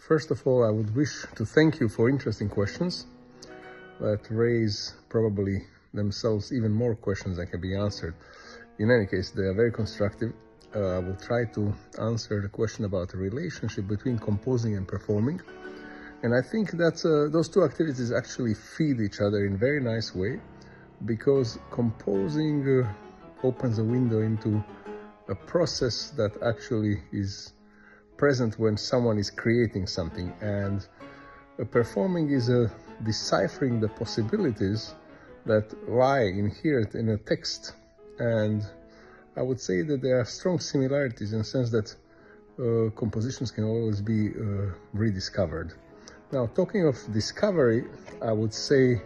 First of all, I would wish to thank you for interesting questions that raise probably themselves even more questions that can be answered. In any case, they are very constructive. I will try to answer the question about the relationship between composing and performing. And I think that those two activities actually feed each other in a very nice way, because composing opens a window into a process that actually is present when someone is creating something, and performing is deciphering the possibilities that lie inherent in a text. And I would say that there are strong similarities in the sense that compositions can always be rediscovered. Now, talking of discovery, I would say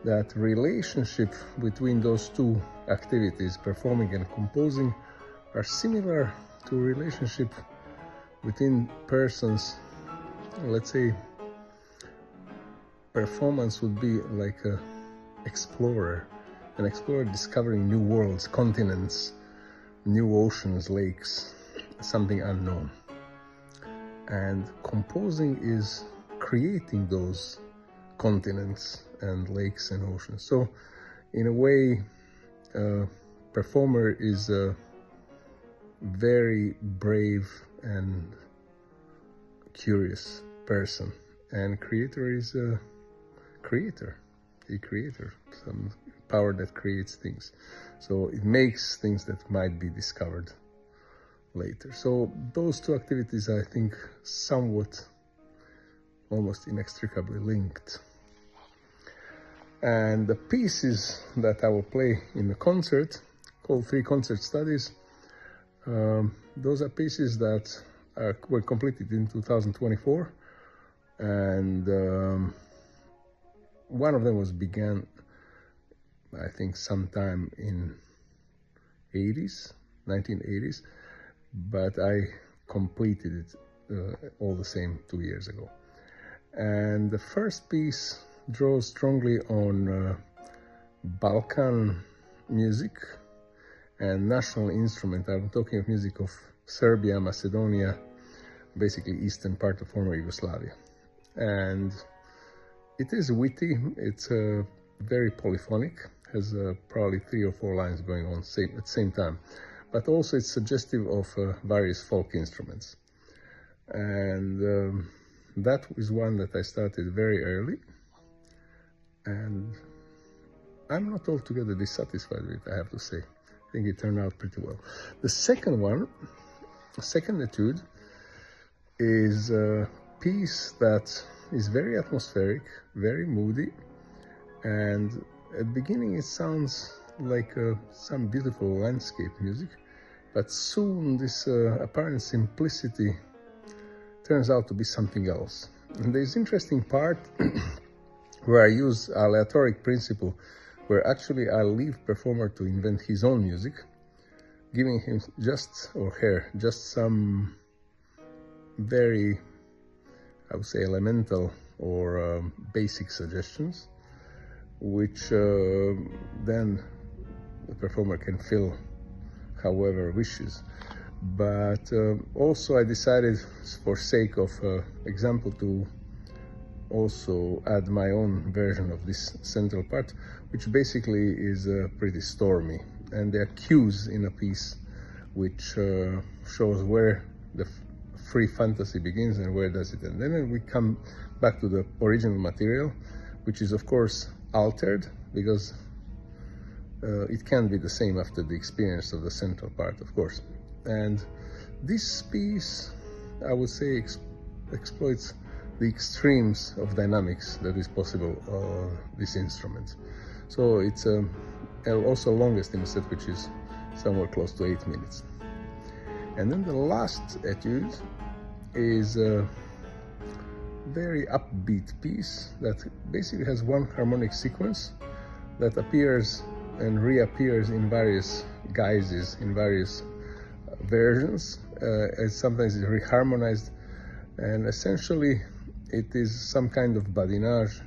that relationship between those two activities, performing and composing, are similar to relationship within persons. Let's say performance would be like an explorer discovering new worlds, continents, new oceans, lakes, something unknown. And composing is creating those continents and lakes and oceans. So in a way, performer is a very brave and curious person, and creator is a creator, some power that creates things. So it makes things that might be discovered later. So those two activities are, I think, somewhat almost inextricably linked. And the pieces that I will play in the concert, called 3 concert studies, those are pieces that were completed in 2024, and one of them was began, I think, sometime in 1980s, but I completed it all the same 2 years ago. And the first piece draws strongly on Balkan music and national instrument. I'm talking of music of Serbia, Macedonia, basically eastern part of former Yugoslavia. And it is witty, it's very polyphonic, has probably 3 or 4 lines going on at the same time. But also it's suggestive of various folk instruments. And that is one that I started very early, and I'm not altogether dissatisfied with it, I have to say. I think it turned out pretty well. The second one, the second etude, is a piece that is very atmospheric, very moody, and at the beginning it sounds like some beautiful landscape music, but soon this apparent simplicity turns out to be something else. And there's interesting part where I use aleatoric principle, where actually I leave performer to invent his own music, giving him or her just some very, I would say, elemental or basic suggestions, which then the performer can fill however wishes. But also I decided, for sake of example, to also add my own version of this central part, which basically is pretty stormy. And there are cues in a piece which shows where the free fantasy begins and where does it end. Then we come back to the original material, which is of course altered, because it can't be the same after the experience of the central part, of course. And this piece, I would say, exploits the extremes of dynamics that is possible of this instrument. So it's also longest in the set, which is somewhere close to 8 minutes. And then the last etude is a very upbeat piece that basically has one harmonic sequence that appears and reappears in various guises, in various versions, and sometimes it's reharmonized, and essentially it is some kind of badinage,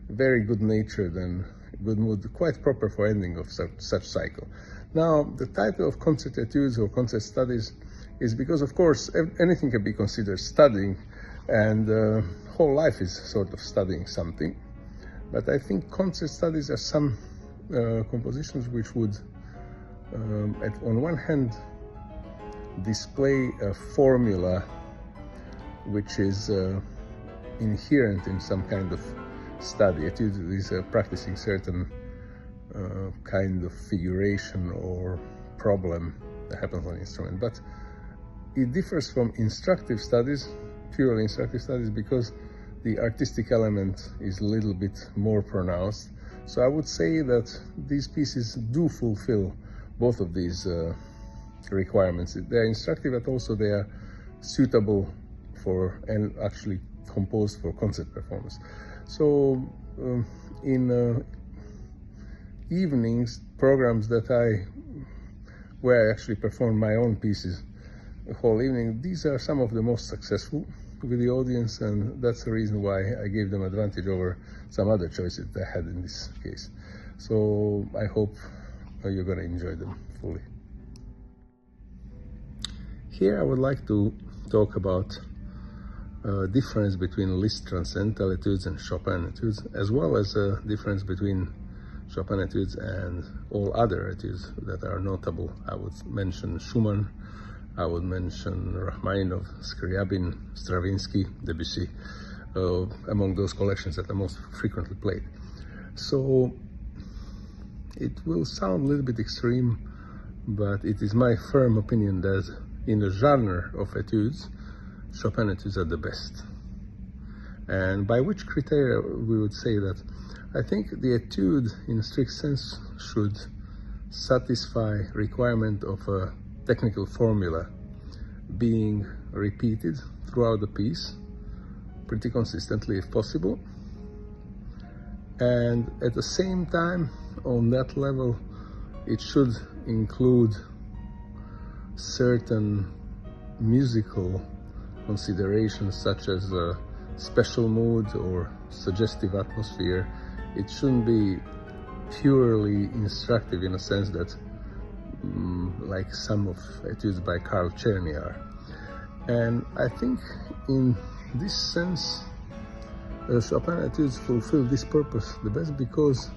very good-natured and good mood, quite proper for ending of such cycle. Now, the title of concert etudes or concert studies is because, of course, anything can be considered studying, And whole life is sort of studying something. But I think concert studies are some compositions which would, on one hand, display a formula which is inherent in some kind of study. It is practicing certain kind of figuration or problem that happens on the instrument. But it differs from instructive studies, purely instructive studies, because the artistic element is a little bit more pronounced. So I would say that these pieces do fulfill both of these requirements. They are instructive, but also they are suitable for and actually composed for concert performance. So in evenings programs where I actually perform my own pieces the whole evening, these are some of the most successful with the audience, and that's the reason why I gave them advantage over some other choices I had in this case. So I hope you're going to enjoy them fully. Here I would like to talk about difference between Liszt transcendental etudes and Chopin etudes, as well as a difference between Chopin etudes and all other etudes that are notable. I would mention Schumann, I would mention Rachmaninoff, Scriabin, Stravinsky, Debussy, among those collections that are most frequently played. So it will sound a little bit extreme, but it is my firm opinion that in the genre of etudes, Chopin etudes are the best. And by which criteria we would say that? I think the etude in a strict sense should satisfy requirement of a technical formula being repeated throughout the piece pretty consistently if possible, and at the same time on that level it should include certain musical considerations such as a special mood or suggestive atmosphere. It shouldn't be purely instructive in a sense that like some of etudes by Carl Czerny are. And I think in this sense Chopin etudes fulfill this purpose the best, because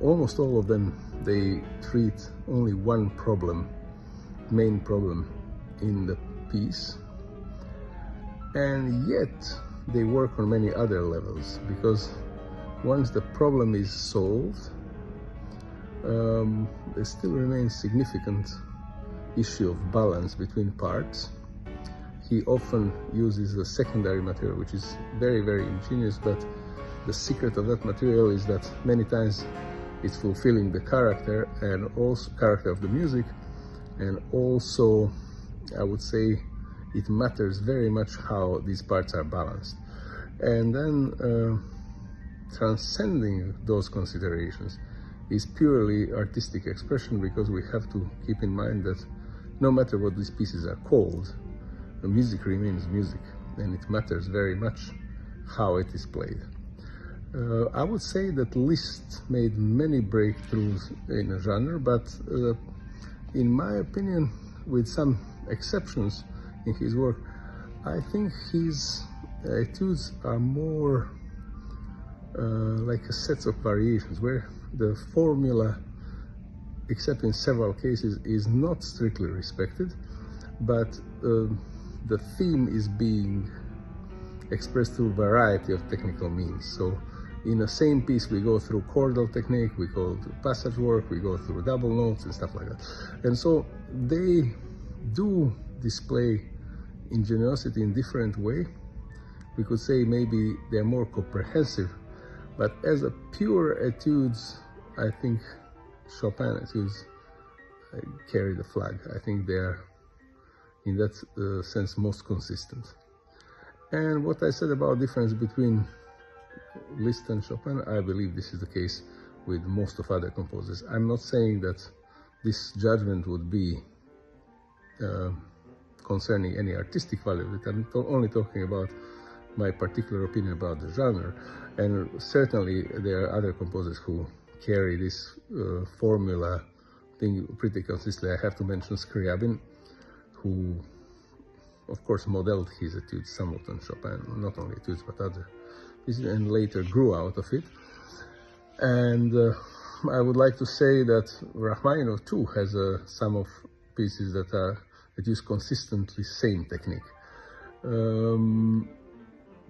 almost all of them, they treat only one problem, main problem in the piece, and yet they work on many other levels, because once the problem is solved, there still remains significant issue of balance between parts. He often uses a secondary material which is very, very ingenious, but the secret of that material is that many times it's fulfilling the character and also character of the music, and also I would say it matters very much how these parts are balanced. And then transcending those considerations is purely artistic expression, because we have to keep in mind that no matter what these pieces are called, the music remains music, and it matters very much how it is played. I would say that Liszt made many breakthroughs in a genre, but in my opinion, with some exceptions in his work, I think his etudes are more like a set of variations, where the formula, except in several cases, is not strictly respected, but the theme is being expressed through a variety of technical means. So in the same piece we go through chordal technique, we go through passage work, we go through double notes and stuff like that. And so they do display ingenuity in different way. We could say maybe they're more comprehensive, but as a pure etudes, I think Chopin etudes carry the flag. I think they are in that sense most consistent. And what I said about difference between Liszt and Chopin, I believe this is the case with most of other composers. I'm not saying that this judgment would be concerning any artistic value of it. I'm only talking about my particular opinion about the genre. And certainly there are other composers who carry this formula thing pretty consistently. I have to mention Scriabin, who of course, modeled his etudes somewhat on Chopin, not only etudes but other pieces, and later grew out of it. And I would like to say that Rachmaninoff too has some of pieces that use consistently same technique.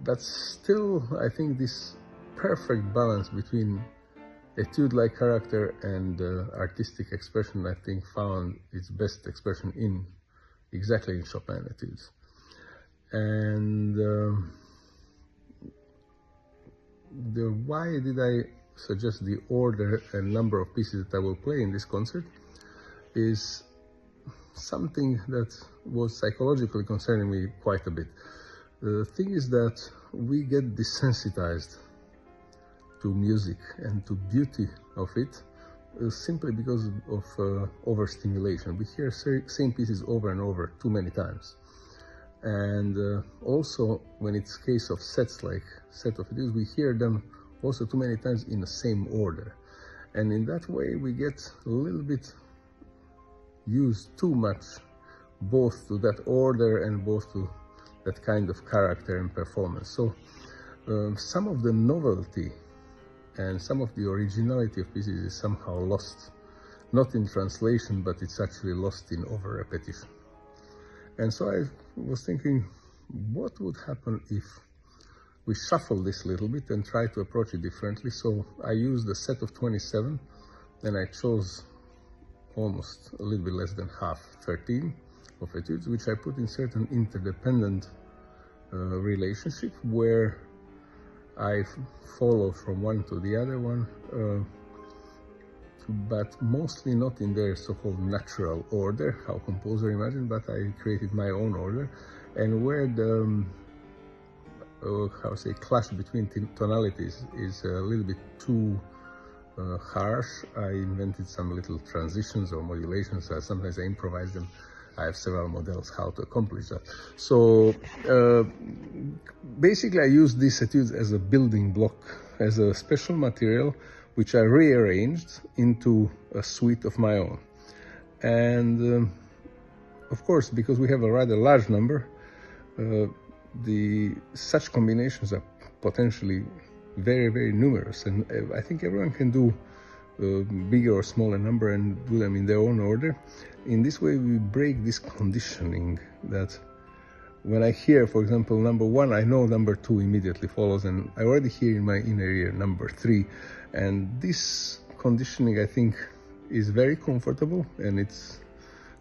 But still, I think this perfect balance between etude-like character and artistic expression, I think, found its best expression exactly in Chopin etudes. And why did I suggest the order and number of pieces that I will play in this concert is something that was psychologically concerning me quite a bit. The thing is that we get desensitized to music and to beauty of it simply because of overstimulation. We hear same pieces over and over too many times. And also when it's case of sets like set of etudes, we hear them also too many times in the same order. And in that way we get a little bit used too much both to that order and both to that kind of character and performance. So some of the novelty and some of the originality of pieces is somehow lost, not in translation, but it's actually lost in over repetition. And so I was thinking, what would happen if we shuffle this a little bit and try to approach it differently? So I used a set of 27, and I chose almost a little bit less than half, 13 of etudes, which I put in certain interdependent relationship where I follow from one to the other one, but mostly not in their so-called natural order, how composer imagined, but I created my own order. And where the clash between tonalities is a little bit too harsh, I invented some little transitions or modulations. Sometimes I improvise them. I have several models how to accomplish that. So basically I use these etudes as a building block, as a special material which I rearranged into a suite of my own. And of course, because we have a rather large number, such combinations are potentially very, very numerous. And I think everyone can do bigger or smaller number and do them in their own order. In this way, we break this conditioning that when I hear, for example, number 1, I know number 2 immediately follows, and I already hear in my inner ear number 3. And this conditioning, I think, is very comfortable, and it's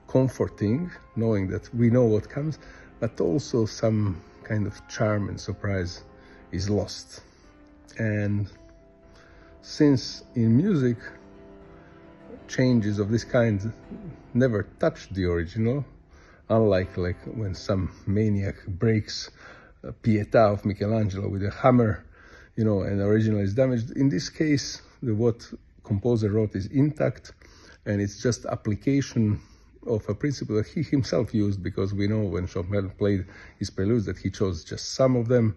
comforting knowing that we know what comes, but also some kind of charm and surprise is lost. And since in music changes of this kind never touch the original, unlike like when some maniac breaks Pietà of Michelangelo with a hammer, you know, and the original is damaged. In this case, what composer wrote is intact, and it's just application of a principle that he himself used, because we know when Chopin played his preludes that he chose just some of them,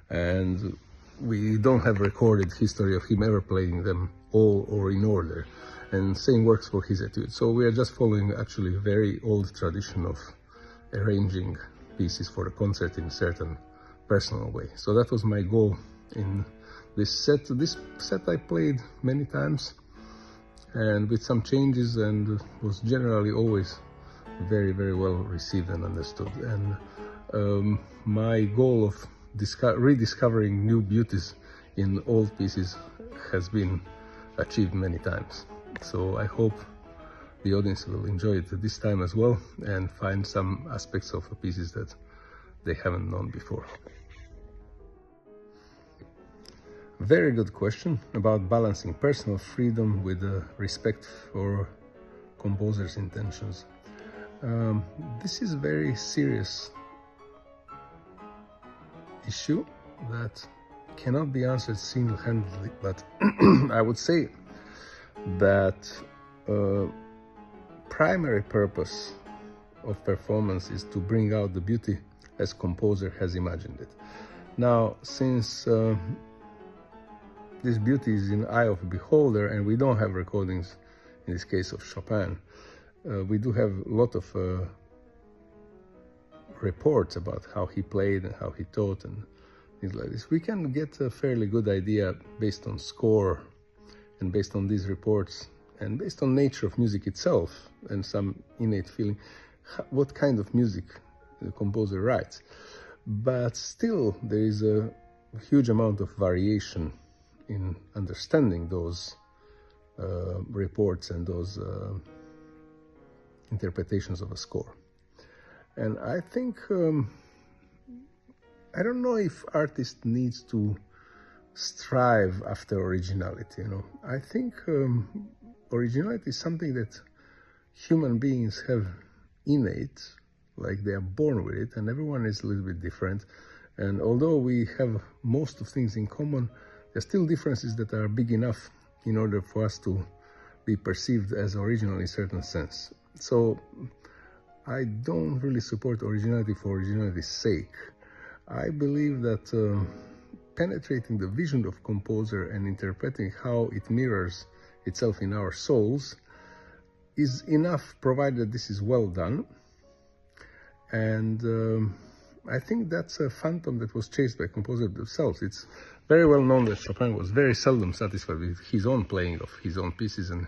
and we don't have recorded history of him ever playing them all or in order. And same works for his etudes. So we are just following actually a very old tradition of arranging pieces for a concert in a certain personal way. So that was my goal in this set. This set I played many times and with some changes, and was generally always very, very well received and understood. And my goal of rediscovering new beauties in old pieces has been achieved many times. So I hope the audience will enjoy it this time as well and find some aspects of the pieces that they haven't known before. Very good question about balancing personal freedom with respect for composer's intentions. This is a very serious issue that cannot be answered single-handedly, but I would say that primary purpose of performance is to bring out the beauty as composer has imagined it. Now, since this beauty is in the eye of the beholder, and we don't have recordings in this case of Chopin, we do have a lot of reports about how he played and how he taught and things like this, we can get a fairly good idea based on score and based on these reports and based on nature of music itself and some innate feeling, what kind of music the composer writes. But still, there is a huge amount of variation in understanding those reports and those interpretations of a score. And I think, I don't know if artist needs to strive after originality, you know. I think originality is something that human beings have innate, like they are born with it, and everyone is a little bit different. And although we have most of things in common, there are still differences that are big enough in order for us to be perceived as original in a certain sense. So I don't really support originality for originality's sake. I believe that penetrating the vision of composer and interpreting how it mirrors itself in our souls is enough, provided this is well done. And I think that's a phantom that was chased by composers themselves. It's very well known that Chopin was very seldom satisfied with his own playing of his own pieces, and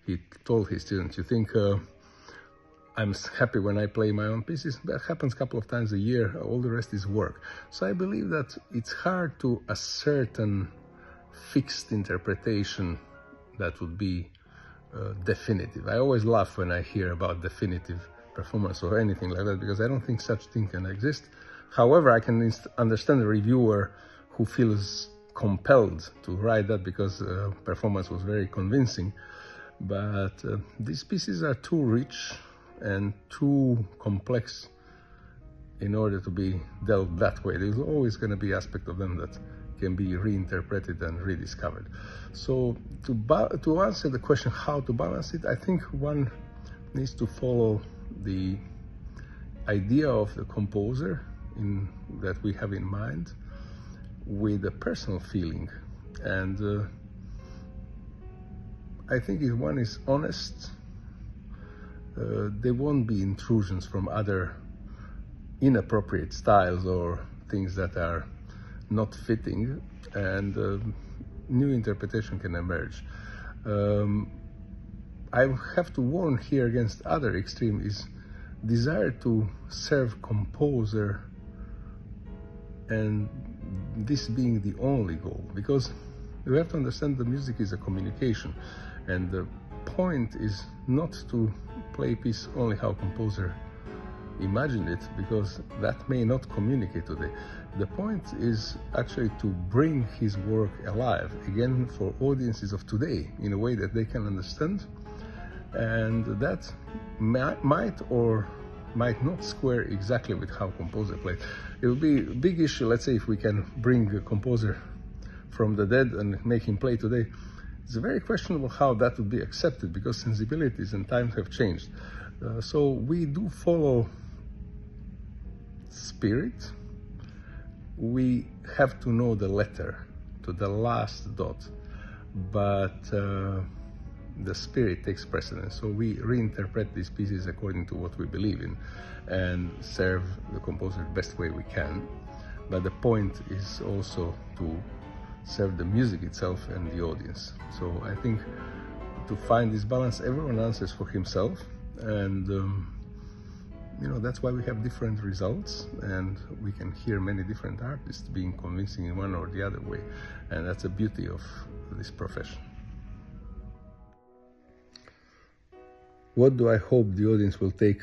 he told his students, you think I'm happy when I play my own pieces? That happens a couple of times a year, all the rest is work. So I believe that it's hard to assert a fixed interpretation that would be definitive. I always laugh when I hear about definitive performance or anything like that, because I don't think such thing can exist. However, I can understand a reviewer who feels compelled to write that because performance was very convincing. But these pieces are too rich and too complex in order to be dealt that way. There's always going to be aspects of them that can be reinterpreted and rediscovered. So to answer the question how to balance it, I think one needs to follow the idea of the composer that we have in mind with a personal feeling. And I think if one is honest, there won't be intrusions from other inappropriate styles or things that are not fitting, and new interpretation can emerge. I have to warn here against other extreme is desire to serve composer and this being the only goal, because we have to understand the music is a communication, and the point is not to play a piece only how composer imagined it, because that may not communicate today. The point is actually to bring his work alive again for audiences of today in a way that they can understand, and that might or might not square exactly with how composer played. It will be a big issue, let's say, if we can bring a composer from the dead and make him play today. It's very questionable how that would be accepted, because sensibilities and times have changed. So we do follow spirit. We have to know the letter to the last dot, but the spirit takes precedence. So we reinterpret these pieces according to what we believe in and serve the composer the best way we can. But the point is also to serve the music itself and the audience. So I think to find this balance, everyone answers for himself, and you know, that's why we have different results, and we can hear many different artists being convincing in one or the other way, and that's the beauty of this profession. What do I hope the audience will take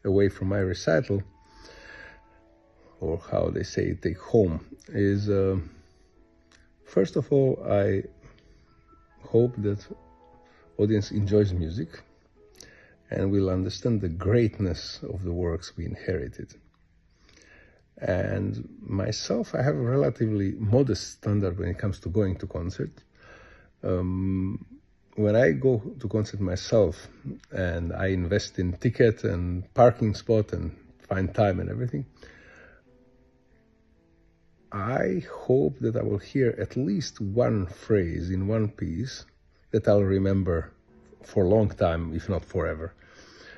away from my recital, or how they say take home, is first of all, I hope that audience enjoys music and will understand the greatness of the works we inherited. And myself, I have a relatively modest standard when it comes to going to concert. When I go to concert myself and I invest in ticket and parking spot and find time and everything, I hope that I will hear at least one phrase in one piece that I'll remember for a long time, if not forever.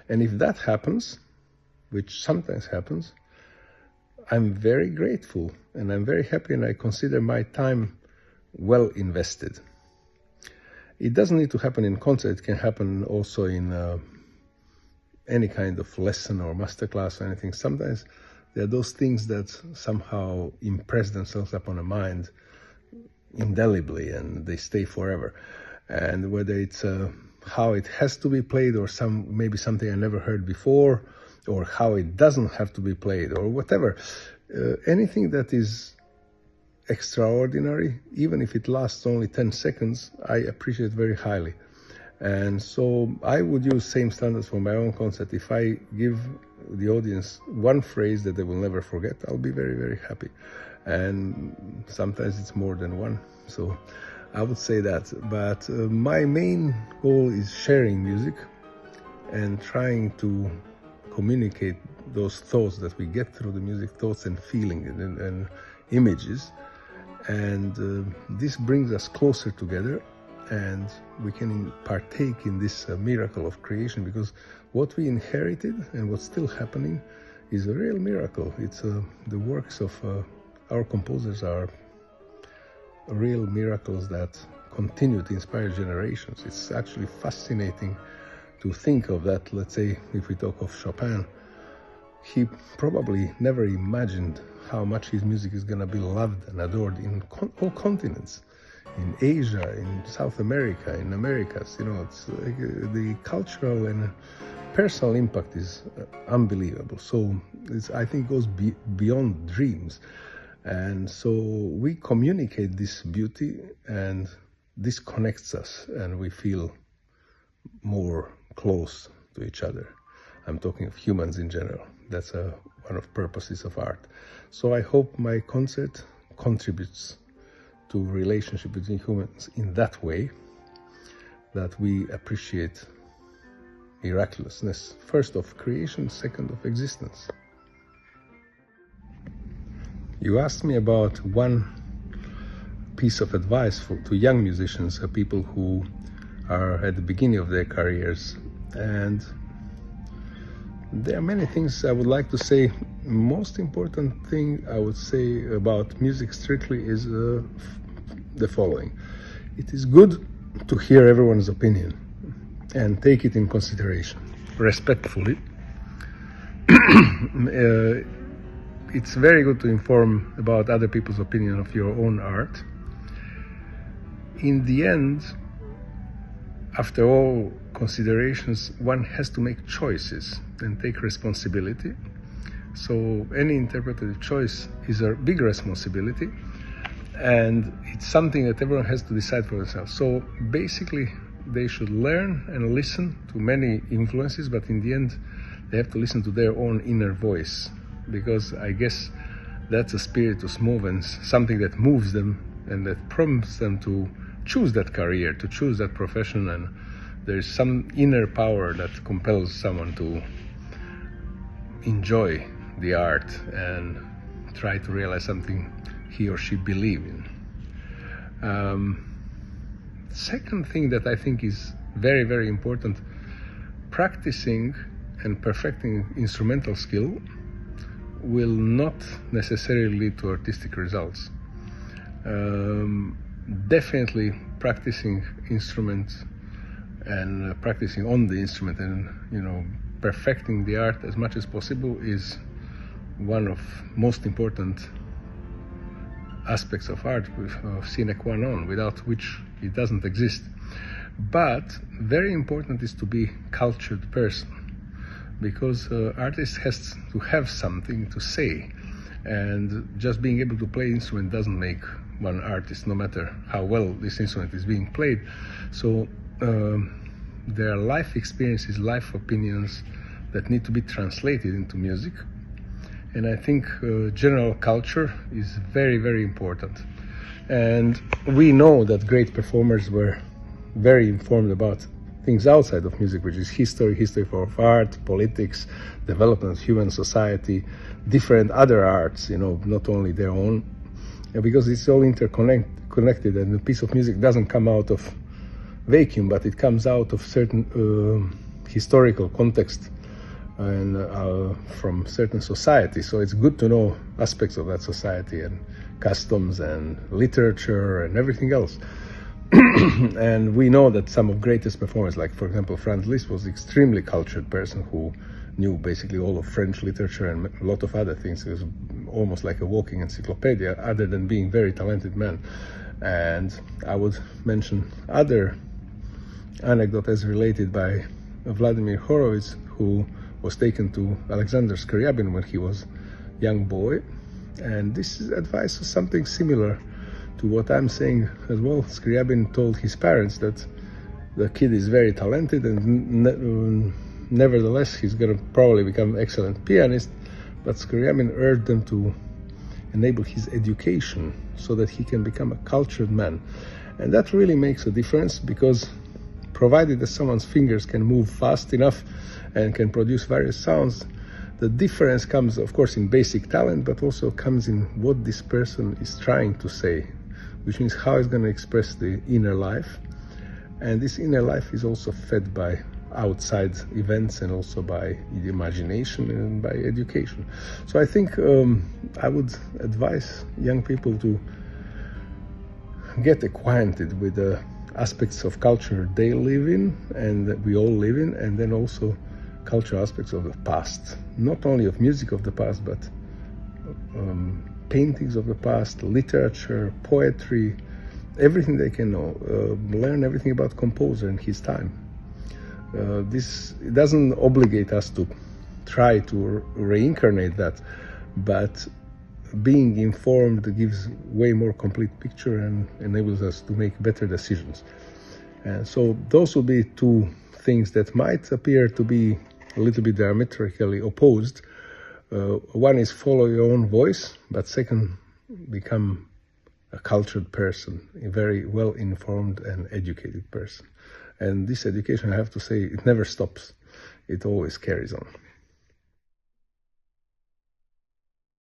And if that happens, which sometimes happens, I'm very grateful and I'm very happy, and I consider my time well invested. It doesn't need to happen in concert. It can happen also in any kind of lesson or masterclass or anything. Sometimes there are those things that somehow impress themselves upon a mind indelibly and they stay forever. And whether it's how it has to be played, or maybe something I never heard before, or how it doesn't have to be played, or whatever, anything that is extraordinary, even if it lasts only 10 seconds, I appreciate very highly. And so I would use same standards for my own concert. If I give the audience one phrase that they will never forget, I'll be very, very happy. And sometimes it's more than one. So I would say that. But my main goal is sharing music and trying to communicate those thoughts that we get through the music, thoughts and feelings and images. And this brings us closer together, and we can partake in this miracle of creation, because what we inherited and what's still happening is a real miracle. It's the works of our composers are real miracles that continue to inspire generations. It's actually fascinating to think of that. Let's say if we talk of Chopin, he probably never imagined how much his music is going to be loved and adored in all continents, in Asia, in South America, in Americas. You know, it's the cultural and personal impact is unbelievable. So I think goes beyond dreams. And so we communicate this beauty, and this connects us, and we feel more close to each other. I'm talking of humans in general. That's one of the purposes of art. So I hope my concert contributes to relationship between humans in that way, that we appreciate miraculousness, first of creation, second of existence. You asked me about one piece of advice to young musicians, people who are at the beginning of their careers. And there are many things I would like to say. Most important thing I would say about music strictly is the following. It is good to hear everyone's opinion and take it in consideration respectfully. It's very good to inform about other people's opinion of your own art. In the end, after all considerations, one has to make choices and take responsibility. So any interpretive choice is a big responsibility, and it's something that everyone has to decide for themselves. So basically, they should learn and listen to many influences, but in the end, they have to listen to their own inner voice, because I guess that's a spiritus movens, something that moves them and that prompts them to choose that career, to choose that profession. And there's some inner power that compels someone to enjoy the art and try to realize something he or she believes in. Second thing that I think is very, very important, practicing and perfecting instrumental skill will not necessarily lead to artistic results. Definitely practicing instrument and practicing on the instrument and, you know, perfecting the art as much as possible is one of most important aspects of art, sine qua non, without which it doesn't exist. But very important is to be cultured person, because artist has to have something to say, and just being able to play instrument doesn't make one artist, no matter how well this instrument is being played. So there are life experiences, life opinions that need to be translated into music. And I think general culture is very, very important. And we know that great performers were very informed about things outside of music, which is history of art, politics, development of human society, different other arts, you know, not only their own. And because it's all interconnected, and a piece of music doesn't come out of vacuum, but it comes out of certain historical context, and from certain society. So it's good to know aspects of that society and customs and literature and everything else. And we know that some of greatest performers, like for example Franz Liszt, was an extremely cultured person who knew basically all of French literature and a lot of other things. He was almost like a walking encyclopedia, other than being a very talented man. And I would mention other anecdote as related by Vladimir Horowitz, who was taken to Alexander Scriabin when he was a young boy. And this advice is something similar to what I'm saying as well. Scriabin told his parents that the kid is very talented and nevertheless he's going to probably become an excellent pianist, but Scriabin urged them to enable his education so that he can become a cultured man. And that really makes a difference, because provided that someone's fingers can move fast enough and can produce various sounds, the difference comes, of course, in basic talent, but also comes in what this person is trying to say, which means how he's going to express the inner life. And this inner life is also fed by outside events and also by imagination and by education. So I think I would advise young people to get acquainted with the aspects of culture they live in and that we all live in, and then also cultural aspects of the past, not only of music of the past, but paintings of the past, literature, poetry, everything they can know, learn everything about composer and his time. This doesn't obligate us to try to reincarnate that, but being informed gives way more complete picture and enables us to make better decisions. And so those will be two things that might appear to be a little bit diametrically opposed. One is follow your own voice, but second, become a cultured person, a very well-informed and educated person. And this education, I have to say, it never stops. It always carries on.